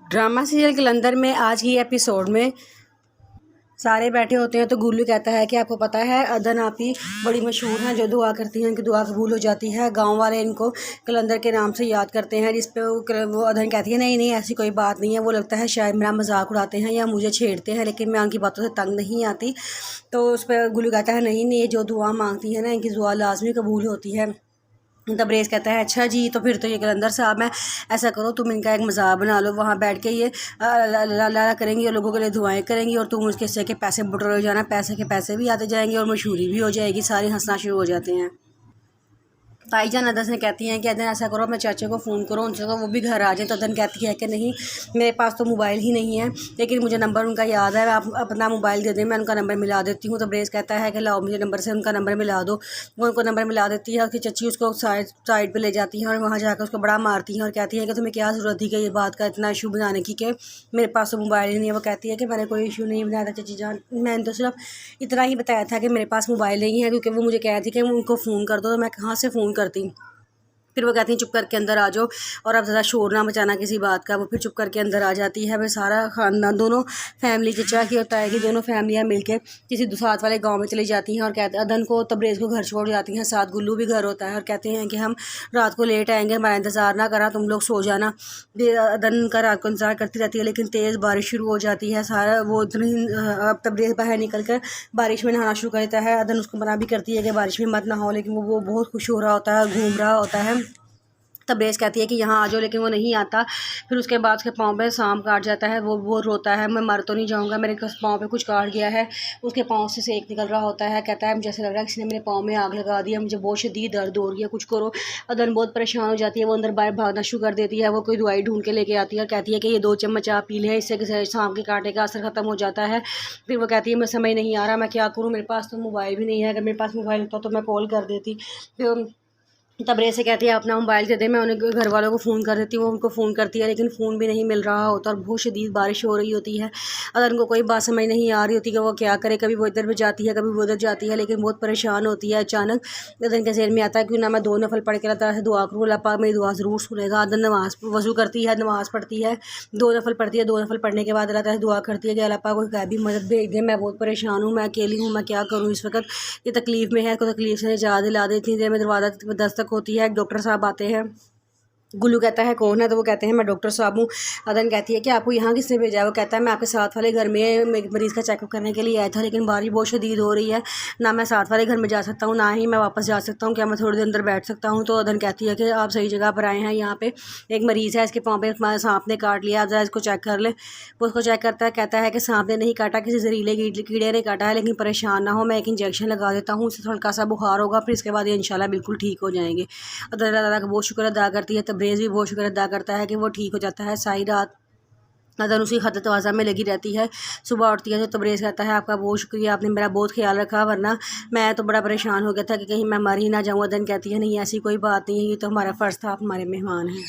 Drama serial कलंदर में आज की एपिसोड में सारे बैठे होते हैं तो गुल्लू कहता है कि आपको पता है अदन आपी बड़ी मशहूर हैं, जो दुआ करती हैं इनकी दुआ कबूल हो जाती है। गांव वाले इनको कलंदर के नाम से याद करते हैं, जिस पे वो अदन कहती है नहीं नहीं ऐसी कोई बात नहीं है, वो लगता है शायद मेरा मजाक उड़ाते हैं या मुझे छेड़ते हैं, लेकिन मैं उनकी बातों से तंग नहीं आती। तो उस पर गुल्लू कहता है नहीं नहीं, जो दुआ मांगती है ना इनकी दुआ लाजमी कबूल होती है। तबरेज़ कहता है अच्छा जी, तो फिर तो ये कलंदर साहब है, ऐसा करो तुम इनका एक मज़ाक बना लो, वहाँ बैठ के ये ला करेंगी और लोगों के लिए दुआएं करेंगी और तुम उसके हिस्से के पैसे बटोर हो जाना, पैसे के पैसे भी आते जाएंगे और मशहूरी भी हो जाएगी, सारे हंसना शुरू हो जाते हैं। ताई जान अदन से कहती हैं कि अदन ऐसा करो मैं चाचा को फ़ोन करो उनसे, तो वो भी घर आ जाए। तो अदन कहती है कि नहीं मेरे पास तो मोबाइल ही नहीं है, लेकिन मुझे नंबर उनका याद है, आप अपना मोबाइल दे दें मैं उनका नंबर मिला देती हूँ। तो ब्रेस कहता है कि लाओ मुझे नंबर से उनका नंबर मिला दो। वो उनको नंबर मिला देती है, उसकी चच्ची उसको साइड पर ले जाती हैं और वहाँ जाकर उसको बड़ा मारती हैं और कहती हैं कि तुम्हें क्या ज़रूरत थी कि ये बात का इतना इशू बनाने की कि मेरे पास तो मोबाइल ही नहीं है। वो कहती है कि मैंने कोई इशू नहीं बनाया था चची जान, मैंने तो सिर्फ इतना ही बताया था कि मेरे पास मोबाइल नहीं है, क्योंकि वो मुझे कह रही थी कि उनको फ़ोन कर दो, तो मैं कहाँ से फ़ोन करती। फिर वो कहती हैं चुप करके अंदर आ जाओ और अब ज़रा शोर ना मचाना किसी बात का। वो फिर चुप करके अंदर आ जाती है। फिर सारा खानदान दोनों फैमिली चचा की होता है कि दोनों फैमिलियाँ मिलके किसी साथ वाले गांव में चली जाती हैं और कहते अदन को तबरेज़ को घर छोड़ जाती हैं, साथ गुल्लू भी घर होता है और कहते हैं कि हम रात को लेट आएंगे, हमारा इंतज़ार ना करा, तुम लोग सो जाना। अदन का रात को इंतज़ार करती रहती है, लेकिन तेज़ बारिश शुरू हो जाती है। सारा वो इतनी अब तबरेज़ बाहर निकल कर बारिश में नहाना शुरू कर देता है। अदन उसको मना भी करती है कि बारिश में मत नहाओ, लेकिन वो बहुत खुश हो रहा होता है, घूम रहा होता है। तबरेज़ कहती है कि यहाँ आ जाओ, लेकिन वो नहीं आता। फिर उसके बाद उसके पाँव पे सांप काट जाता है, वो रोता है मैं मर तो नहीं जाऊँगा, मेरे पाँव पे कुछ काट गया है। उसके पाँव से सेक निकल रहा होता है, कहता है मुझे ऐसा लग रहा है किसी ने मेरे पाँव में आग लगा दी है, मुझे बहुत शदीद दर्द हो रही है, कुछ करो। अदन बहुत परेशान हो जाती है, वो अंदर बाहर भागना शुरू कर देती है। वो कोई दवाई ढूंढ के लेके आती है और कहती है कि ये 2 चम्मच आप पी लें, इससे सांप के कांटे का असर ख़त्म हो जाता है। फिर वो कहती है मैं समझ नहीं आ रहा मैं क्या करूँ, मेरे पास तो मोबाइल भी नहीं है, अगर मेरे पास मोबाइल होता तो मैं कॉल कर देती। फिर तबरेज़ से कहती है अपना मोबाइल दे दे, मैं उन्हें घर वालों को फ़ोन कर देती हूँ। वो उनको फ़ोन करती है, लेकिन फ़ोन भी नहीं मिल रहा होता और बहुत शदीद बारिश हो रही होती है। अगर उनको कोई बात समझ नहीं आ रही होती कि वो क्या करे, कभी वो इधर भी जाती है कभी वो उधर जाती है, लेकिन बहुत परेशान होती है। अचानक अदन के ज़हन में आता है क्यों ना मैं 2 नफल पढ़ के अल्लाह ताला से दुआ करूँ, अल्लाह पाक मेरी दुआ ज़रूर सुनेगा। अदन नमाज़ वज़ू करती है, नमाज़ पढ़ती है, 2 नफल पढ़ती है। 2 नफल पढ़ने के बाद अल्लाह ताला से दुआ करती है कि अल्लाह पाक कोई गैबी मदद भेज दे, मैं बहुत परेशान हूँ, मैं अकेली हूँ, मैं क्या करूँ इस वक्त, ये तकलीफ़ में है, इसको तकलीफ़ से निजात दिला दे। इतनी देर में दरवाज़ा दस्तक होती है, एक डॉक्टर साहब आते हैं। गुल्लू कहता है कौन है, तो वो कहते हैं मैं डॉक्टर साहब हूँ। अदन कहती है कि आपको यहाँ किसने भेजा है। वो कहता है मैं आपके साथ वाले घर में मरीज़ का चेकअप करने के लिए आया था, लेकिन बारिश बहुत शदीद हो रही है, ना मैं साथ वाले घर में जा सकता हूँ ना ही मैं वापस जा सकता हूँ, क्या मैं थोड़ी देर अंदर बैठ सकता हूँ। तो अदन कहती है कि आप सही जगह पर आए हैं, यहाँ पे एक मरीज़ है, इसके पाँव पे सांप ने काट लिया, आप ज़रा इसको चेक कर ले। वो उसको चेक करता है, कहता है कि सांप ने नहीं काटा, किसी जहरीले कीड़े ने काटा है, लेकिन परेशान ना हो, मैं एक इंजेक्शन लगा देता हूँ, उससे हल्का सा बुखार होगा, फिर इसके बाद ये इंशाल्लाह बिल्कुल ठीक हो जाएंगे। अदन अल्लाह ताला का बहुत शुक्र अदा करती है, तबरेज़ भी बहुत शुक्र अदा करता है कि वो ठीक हो जाता है। सारी रात अदन उसी खत तवाज़ा में लगी रहती है। सुबह उठती है तो तबरेज़ कहता है आपका बहुत शुक्रिया, आपने मेरा बहुत ख्याल रखा, वरना मैं तो बड़ा परेशान हो गया था कि कहीं मैं मर ही ना जाऊँ। अदन कहती है नहीं ऐसी कोई बात नहीं है, ये तो हमारा फ़र्ज़ था, आप हमारे मेहमान हैं।